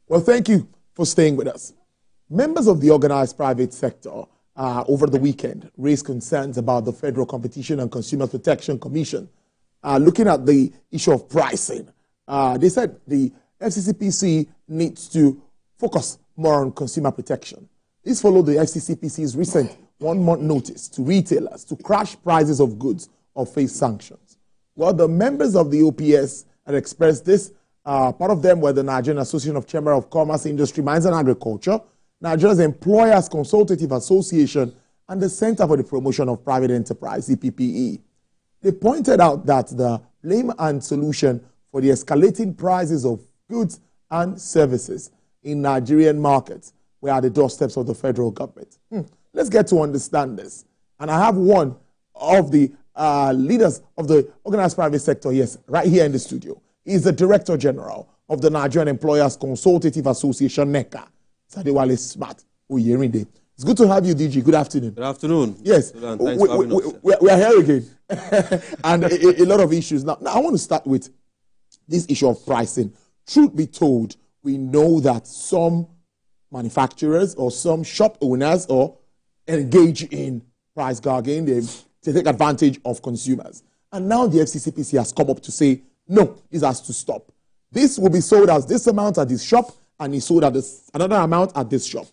Well, thank you for staying with us. Members of the organized private sector over the weekend raised concerns about the Federal Competition and Consumer Protection Commission looking at the issue of pricing. They said the FCCPC needs to focus more on consumer protection. This followed the FCCPC's recent one-month notice to retailers to crash prices of goods or face sanctions. Well, the members of the OPS had expressed this. Part of them were the Nigerian Association of Chamber of Commerce, Industry, Mines and Agriculture, Nigeria's Employers Consultative Association, and the Center for the Promotion of Private Enterprise, CPPE. They pointed out that the blame and solution for the escalating prices of goods and services in Nigerian markets were at the doorsteps of the federal government. Let's get to understand this. And I have one of the leaders of the organized private sector, yes, right here in the studio. He's the Director General of the Nigerian Employers Consultative Association, NECA, Sadewale Smart Oyerinde. It's good to have you, DG. Good afternoon. Good afternoon. Yes, thanks for having us. We are here again. And a lot of issues. Now, I want to start with this issue of pricing. Truth be told, we know that some manufacturers or some shop owners engage in price gouging to take advantage of consumers. And now the FCCPC has come up to say, no, this has to stop. This will be sold as this amount at this shop, and it's sold at another amount at this shop.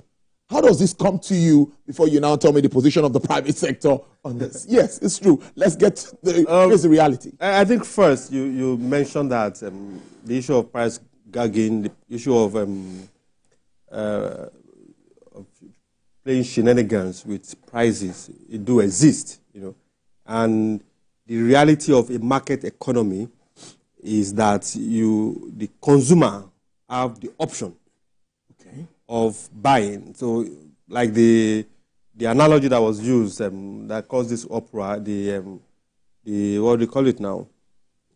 How does this come to you before you now tell me the position of the private sector on this? Yes, it's true. Let's get here's the reality. I think first you mentioned that the issue of price gouging, the issue of playing shenanigans with prices, it do exist, and the reality of a market economy is that the consumer have the option of buying. So, like the analogy that was used that caused this uproar, the what do you call it now?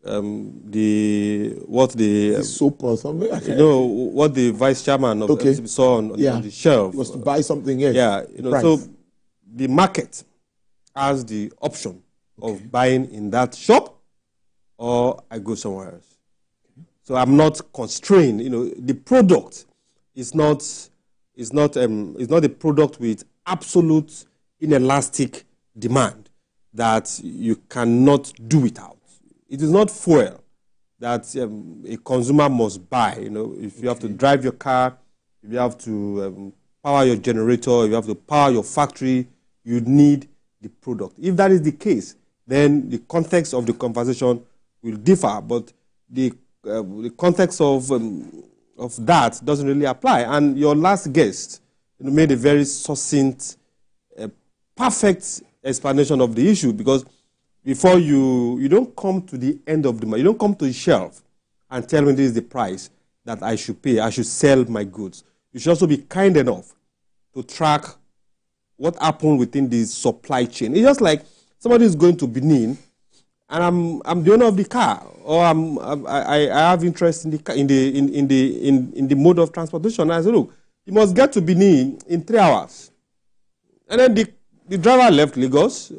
The soap or something. What the vice chairman of saw on the shelf was to buy something. Yes. Yeah, so the market has the option of buying in that shop, or I go somewhere else. So I'm not constrained. The product is not a product with absolute inelastic demand that you cannot do without. It is not fuel that a consumer must buy. If you have to drive your car, if you have to power your generator, if you have to power your factory, you need the product. If that is the case, then the context of the conversation will differ, but the context of that doesn't really apply. And your last guest made a very succinct, perfect explanation of the issue, because before you don't come to the end of the month, you don't come to the shelf and tell me this is the price that I should pay, I should sell my goods. You should also be kind enough to track what happened within the supply chain. It's just like somebody is going to Benin, and I'm the owner of the car, or I have interest in the car, in the mode of transportation. I said, look, you must get to Benin in 3 hours. And then the driver left Lagos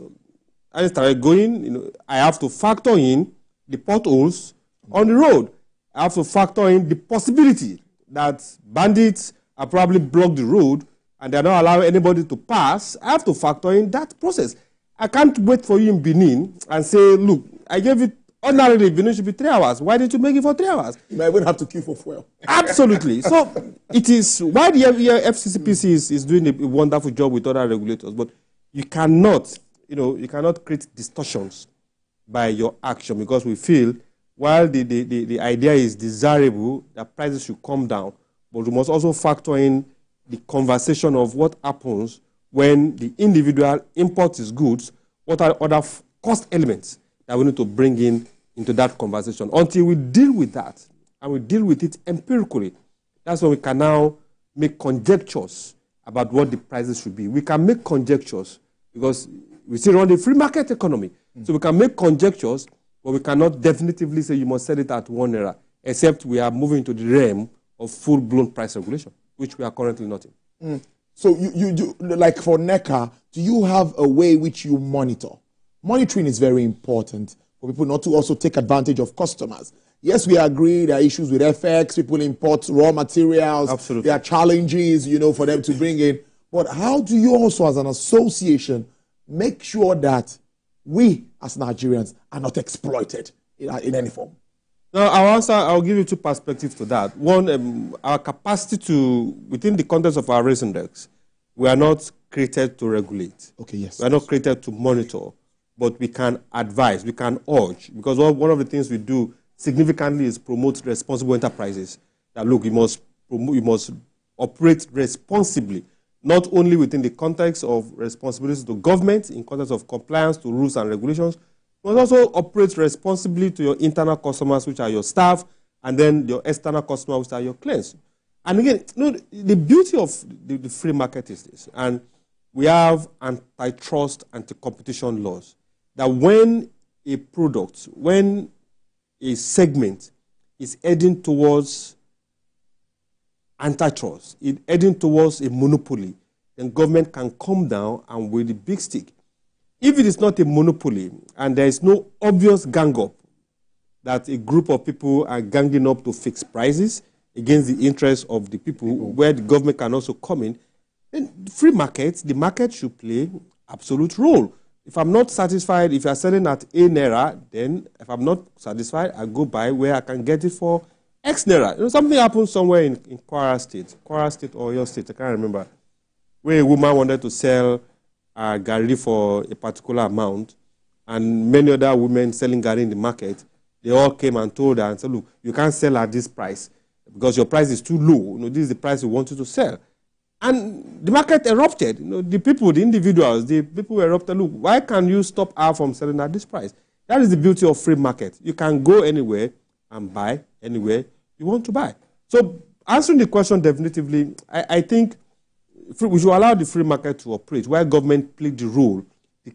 and started going. I have to factor in the potholes on the road. I have to factor in the possibility that bandits are probably blocked the road and they're not allowing anybody to pass. I have to factor in that process. I can't wait for you in Benin and say, look, I gave it, ordinarily Benin should be 3 hours. Why did you make it for 3 hours? You might even have to queue for fuel. Absolutely. So it is why the FCCPC is doing a wonderful job with other regulators, but you cannot create distortions by your action, because we feel while the idea is desirable that prices should come down, but we must also factor in the conversation of what happens when the individual imports his goods, what are other cost elements that we need to bring into that conversation. Until we deal with that, and we deal with it empirically, that's when we can now make conjectures about what the prices should be. We can make conjectures because we still run a free market economy. So we can make conjectures, but we cannot definitively say you must sell it at 1 naira, except we are moving to the realm of full-blown price regulation, which we are currently not in. So you do, like for NECA, do you have a way which you monitor? Monitoring is very important for people not to also take advantage of customers. yes, we agree there are issues with FX, people import raw materials. Absolutely. There are challenges, for them to bring in. But how do you also, as an association, make sure that we, as Nigerians, are not exploited in any form? Now, I'll give you two perspectives to that. One, our capacity to, within the context of our race index, we are not created to regulate. Okay, yes. We are not created to monitor, but we can advise, we can urge, because one of the things we do significantly is promote responsible enterprises. That look, you must operate responsibly, not only within the context of responsibilities to government, in context of compliance to rules and regulations, but also operate responsibly to your internal customers, which are your staff, and then your external customers, which are your clients. And again, the beauty of the free market is this, and we have antitrust, anti-competition laws, that when a product, when a segment is heading towards antitrust, it's heading towards a monopoly, then government can come down and with the big stick. If it is not a monopoly and there is no obvious gang up, that a group of people are ganging up to fix prices against the interests of the people, where the government can also come in, then free markets, the market should play absolute role. If I'm not satisfied, if you're selling at A naira, then if I'm not satisfied, I go buy where I can get it for X naira. Something happened somewhere in Kwara State or your state, I can't remember, where a woman wanted to sell gari for a particular amount, and many other women selling gari in the market, they all came and told her and said, look, you can't sell at this price because your price is too low. This is the price we want you to sell. And the market erupted. The people, the individuals, the people erupted, look, why can't you stop her from selling at this price? That is the beauty of free market. You can go anywhere and buy anywhere you want to buy. So answering the question definitively, I think we should allow the free market to operate, while government play the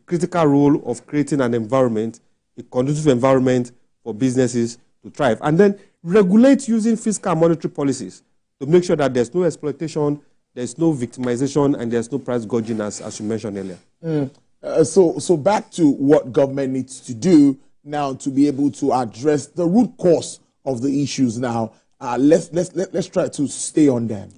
critical role of creating an environment, a conducive environment for businesses to thrive, and then regulate using fiscal and monetary policies to make sure that there's no exploitation, there's no victimization, and there's no price gouging, as you mentioned earlier. So back to what government needs to do now to be able to address the root cause of the issues. Now, let's try to stay on them.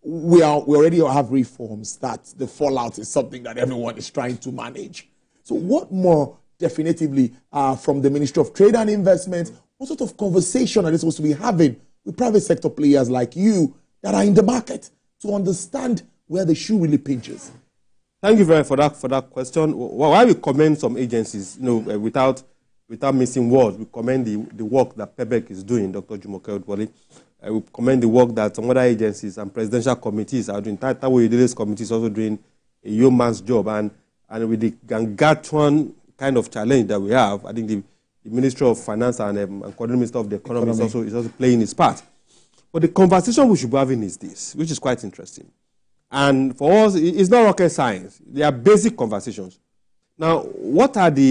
We already have reforms that the fallout is something that everyone is trying to manage. So what more definitively from the Ministry of Trade and Investment, what sort of conversation are they supposed to be having with private sector players like you that are in the market to understand where the shoe really pinches? Thank you very much for that question. While we commend some agencies, without missing words, we commend the work that PEBEC is doing, Dr. Jumoke Odwole. We commend the work that some other agencies and presidential committees are doing. Tawo Idele's committee is also doing a yeoman's job. And with the gargantuan kind of challenge that we have, I think the Ministry of Finance and Coordinating Minister of the Economy is also playing its part. But the conversation we should be having is this, which is quite interesting. And for us, it's not rocket science. They are basic conversations. Now, what does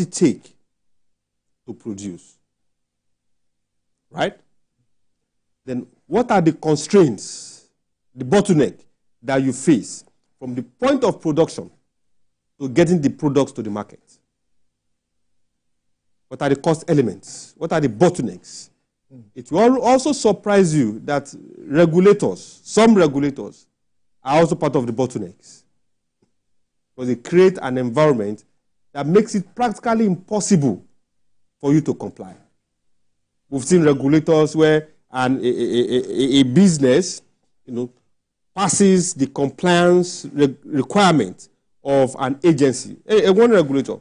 it take to produce? Right? Then what are the constraints, the bottleneck that you face from the point of production to getting the products to the market? What are the cost elements? What are the bottlenecks? It will also surprise you that some regulators, are also part of the bottlenecks. Because they create an environment that makes it practically impossible for you to comply. We've seen regulators where a business, passes the compliance requirement of an agency, one regulator,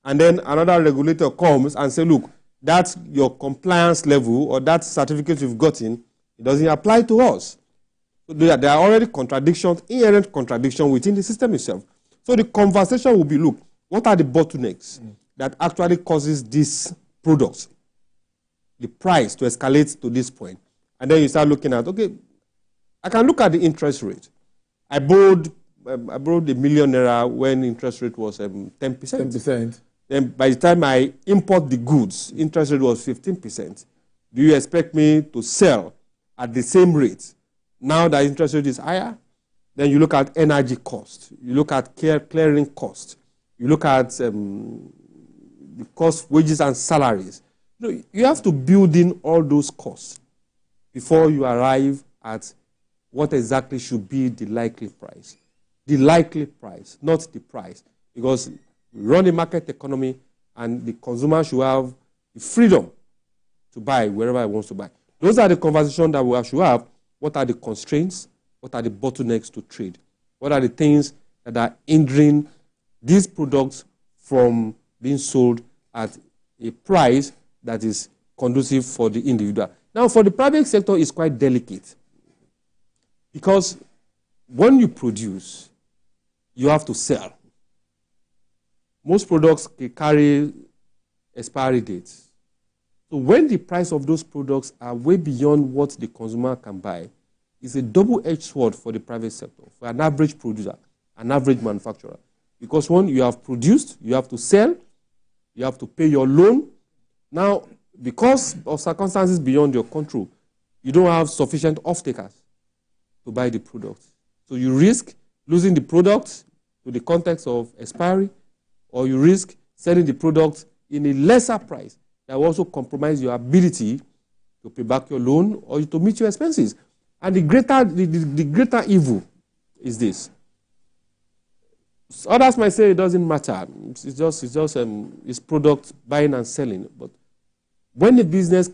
and then another regulator comes and says, look, that's your compliance level or that certificate you've gotten, it doesn't apply to us. So there are already inherent contradictions within the system itself. So the conversation will be, look, what are the bottlenecks that actually causes these products, the price to escalate to this point? And then you start looking at, okay, I can look at the interest rate. I borrowed $1 million when interest rate was 10%. 10%. Then by the time I import the goods, interest rate was 15%. Do you expect me to sell at the same rate now that interest rate is higher? Then you look at energy cost. You look at clearing cost. You look at the cost, wages and salaries. You have to build in all those costs before you arrive at what exactly should be the likely price. The likely price, not the price. Because we run a market economy and the consumer should have the freedom to buy wherever he wants to buy. Those are the conversations that we should have. What are the constraints? What are the bottlenecks to trade? What are the things that are hindering these products from being sold at a price that is conducive for the individual? Now, for the private sector, it's quite delicate. Because when you produce, you have to sell. Most products carry expiry dates. So when the price of those products are way beyond what the consumer can buy, it's a double-edged sword for the private sector, for an average producer, an average manufacturer. Because when you have produced, you have to sell, you have to pay your loan. Now, because of circumstances beyond your control, you don't have sufficient off-takers to buy the product. So you risk losing the product to the context of expiry, or you risk selling the product in a lesser price that will also compromise your ability to pay back your loan or to meet your expenses. And the greater evil is this. Others might say it doesn't matter. It's just product buying and selling. But when the business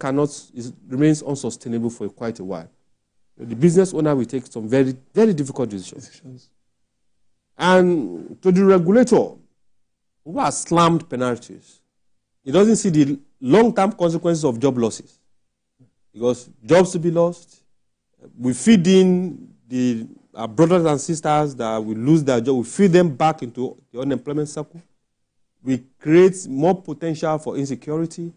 remains unsustainable for quite a while, the business owner will take some very, very difficult decisions. And to the regulator, who has slammed penalties, he doesn't see the long-term consequences of job losses. Because jobs to be lost, we feed in our brothers and sisters that will lose their job, we feed them back into the unemployment circle. We create more potential for insecurity.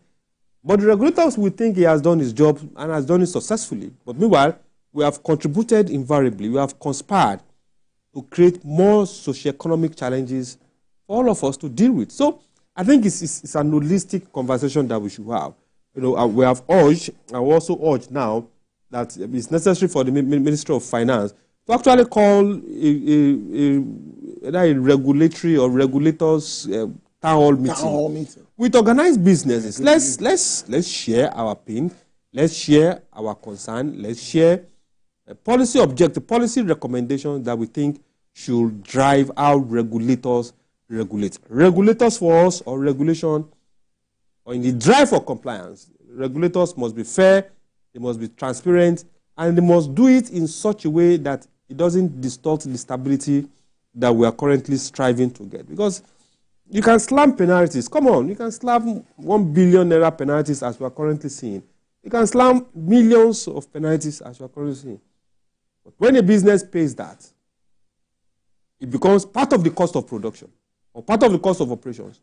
But the regulators will think he has done his job and has done it successfully. But meanwhile, we have contributed invariably, we have conspired to create more socioeconomic challenges for all of us to deal with. So I think it's an holistic conversation that we should have. We have urged, and we also urge now, that it's necessary for the Ministry of Finance to actually call a regulatory or regulators town hall meeting with organized businesses. Let's share our pain. Let's share our concern. Let's share policy objective, policy recommendations that we think should drive how regulators regulate. Regulators for us, or regulation, or in the drive for compliance, regulators must be fair, they must be transparent, and they must do it in such a way that it doesn't distort the stability that we are currently striving to get. Because you can slam penalties. Come on, you can slam 1 billion naira penalties as we are currently seeing. You can slam millions of penalties as we are currently seeing. But when a business pays that, it becomes part of the cost of production or part of the cost of operations.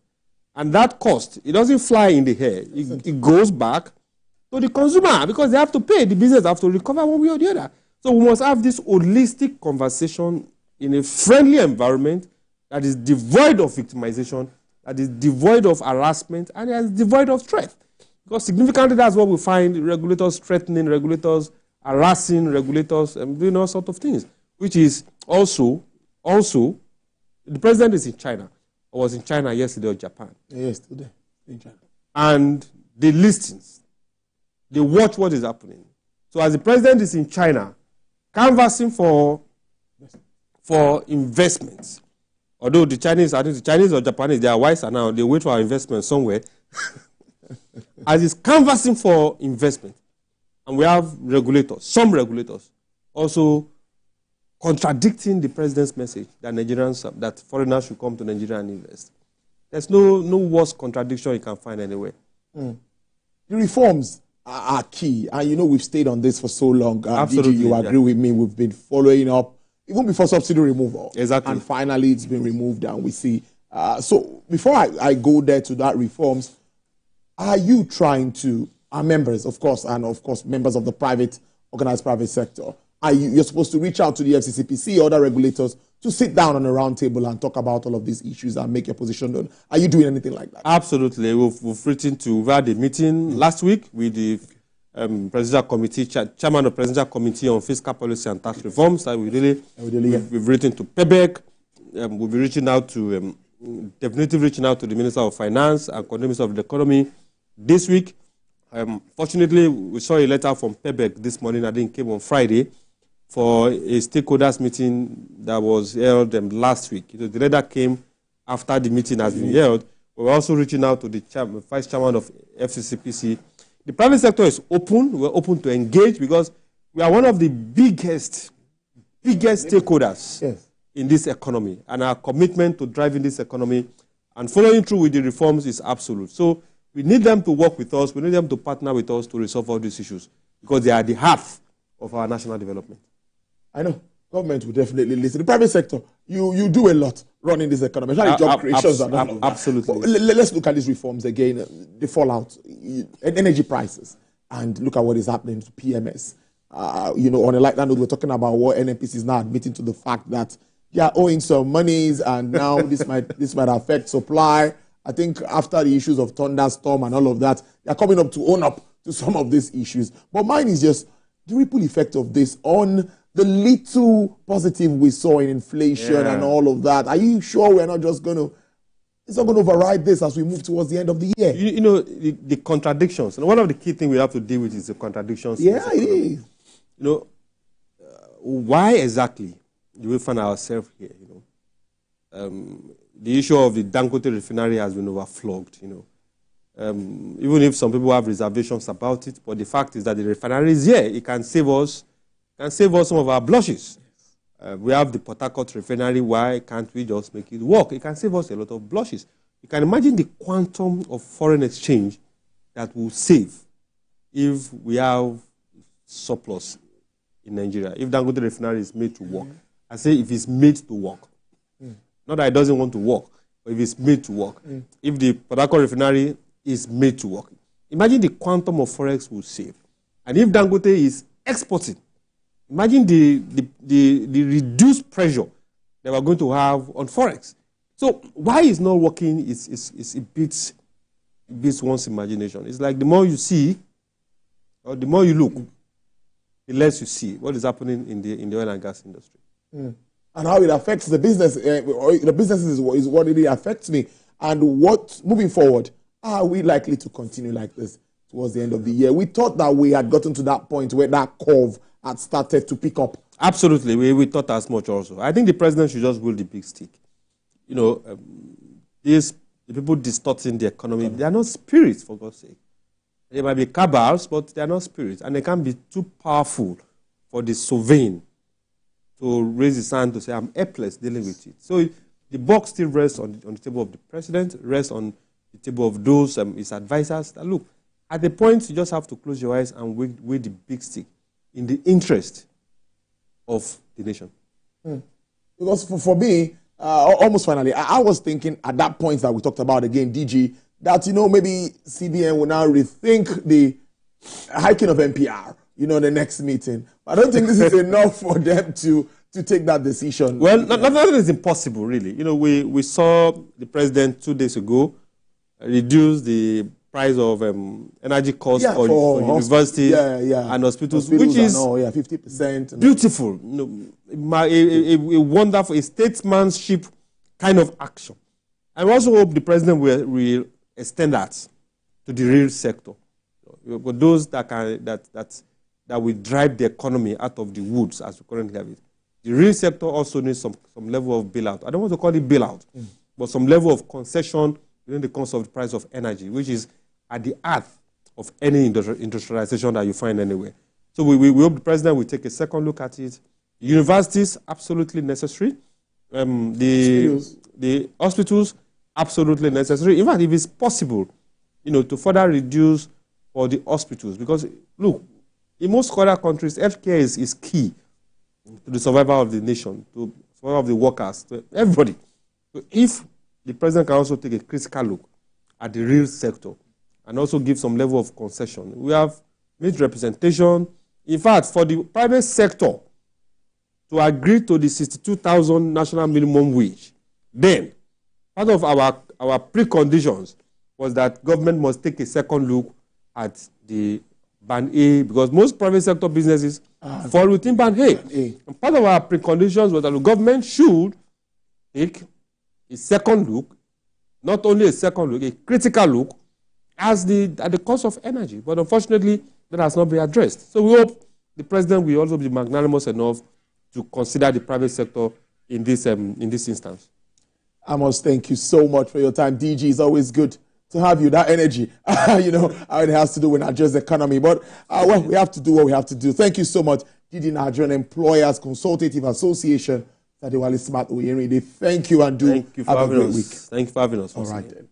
And that cost, it doesn't fly in the air. It goes back to the consumer because they have to pay. The business have to recover one way or the other. So we must have this holistic conversation in a friendly environment that is devoid of victimization, that is devoid of harassment, and that is devoid of threat. Because significantly, that's what we find: regulators threatening, regulators harassing, regulators doing all sorts of things. Which is also, the president is in China. I was in China yesterday or Japan. Yes, today in China. And the listings, they watch what is happening. So as the president is in China, canvassing for investments, although the Chinese, I think the Chinese or Japanese, they are wiser now, they wait for our investment somewhere. As he's canvassing for investment, and we have regulators, some regulators, also contradicting the president's message that Nigerians, that foreigners should come to Nigeria and invest. There's no worse contradiction you can find anywhere. The reforms are key, and we've stayed on this for so long. Absolutely, DG, you agree with me? We've been following up even before subsidy removal. Exactly. And finally, it's been removed, and we see. So before I go there to that reforms, are you trying to, our members, of course, and of course members of the organized private sector, you're supposed to reach out to the FCCPC, other regulators, to sit down on a round table and talk about all of these issues and make your position known. Are you doing anything like that? Absolutely. We've had a meeting last week with the presidential committee, chairman of the presidential committee on fiscal policy and tax reforms. We've written to PEBEC. We'll be reaching out to definitely reaching out to the Minister of Finance and Minister of the Economy this week. Fortunately, we saw a letter from PEBEC this morning. I think it came on Friday for a stakeholders meeting that was held last week. The letter came after the meeting has been held. We're also reaching out to the Vice Chairman of FCCPC. The private sector is open. We're open to engage because we are one of the biggest stakeholders in this economy. And our commitment to driving this economy and following through with the reforms is absolute. So we need them to work with us. We need them to partner with us to resolve all these issues because they are the heart of our national development. I know. Government will definitely listen. The private sector, you do a lot running this economy. Job creations and all of that. Absolutely. Let's look at these reforms again. The fallout, energy prices, and look at what is happening to PMS. On a lighter note, we're talking about what NNPC is now admitting to the fact that they are owing some monies, and now this might affect supply. I think after the issues of thunderstorm and all of that, they are coming up to own up to some of these issues. But mine is just the ripple effect of this on the little positive we saw in inflation and all of that. Are you sure we're not just going to, it's not going to override this as we move towards the end of the year? The contradictions. And one of the key things we have to deal with is the contradictions. Yeah, it is. Why exactly do we find ourselves here? The issue of the Dangote refinery has been overflogged. Even if some people have reservations about it, but the fact is that the refinery is here. It can save us. Some of our blushes. We have the Port Harcourt refinery. Why can't we just make it work? It can save us a lot of blushes. You can imagine the quantum of foreign exchange that will save if we have surplus in Nigeria. If Dangote refinery is made to work. I say if it's made to work. Not that it doesn't want to work, but if it's made to work. If the Port Harcourt refinery is made to work. Imagine the quantum of forex will save. And if Dangote is exporting, imagine the reduced pressure that we're going to have on forex. So why it's not working is it beats one's imagination. It's like the more you see, or the more you look, the less you see what is happening in the oil and gas industry. And how it affects the business. The business is what really affects me. And what, moving forward, are we likely to continue like this towards the end of the year? We thought that we had gotten to that point where that curve had started to pick up. Absolutely. We thought as much also. I think the president should just wield the big stick. The people distorting the economy, they are not spirits, for God's sake. They might be cabals, but they are not spirits. And they can't be too powerful for the sovereign to raise his hand to say, I'm helpless dealing with it. So the buck still rests on the table of the president, rests on the table of those, his advisors. That look, at the point, you just have to close your eyes and weigh the big stick in the interest of the nation. Because for me, almost finally, I was thinking at that point that we talked about again, DG, that, maybe CBN will now rethink the hiking of NPR, the next meeting. But I don't think this is enough for them to take that decision. Well, nothing is impossible, really. We saw the president 2 days ago reduce the price of energy costs for universities and hospitals, which is 50%. Beautiful. A wonderful, a statesmanship kind of action. I also hope the president will extend that to the real sector. But those that will drive the economy out of the woods as we currently have it. The real sector also needs some level of bailout. I don't want to call it bailout, but some level of concession during the course of the price of energy, which is at the heart of any industrialization that you find anywhere. So we hope the president will take a second look at it. Universities, absolutely necessary. The hospitals, absolutely necessary. In fact, if it's possible, to further reduce for the hospitals, because look, in most other countries, healthcare is key to the survival of the nation, to survival of the workers, to everybody. So if the president can also take a critical look at the real sector and also give some level of concession. We have made representation. In fact, for the private sector to agree to the 62,000 national minimum wage, then part of our preconditions was that government must take a second look at the Band A, because most private sector businesses fall within Band A. And part of our preconditions was that the government should take a second look, not only a second look, a critical look at the cost of energy. But unfortunately, that has not been addressed. So we hope the president will also be magnanimous enough to consider the private sector in this instance. Amos, thank you so much for your time. DG, it's always good to have you, that energy, you know, how it has to do with not just the economy. But, well, we have to do what we have to do. Thank you so much, DG Nigerian Employers Consultative Association. Thank you and do have a great week. Thank you for having us. All right, then.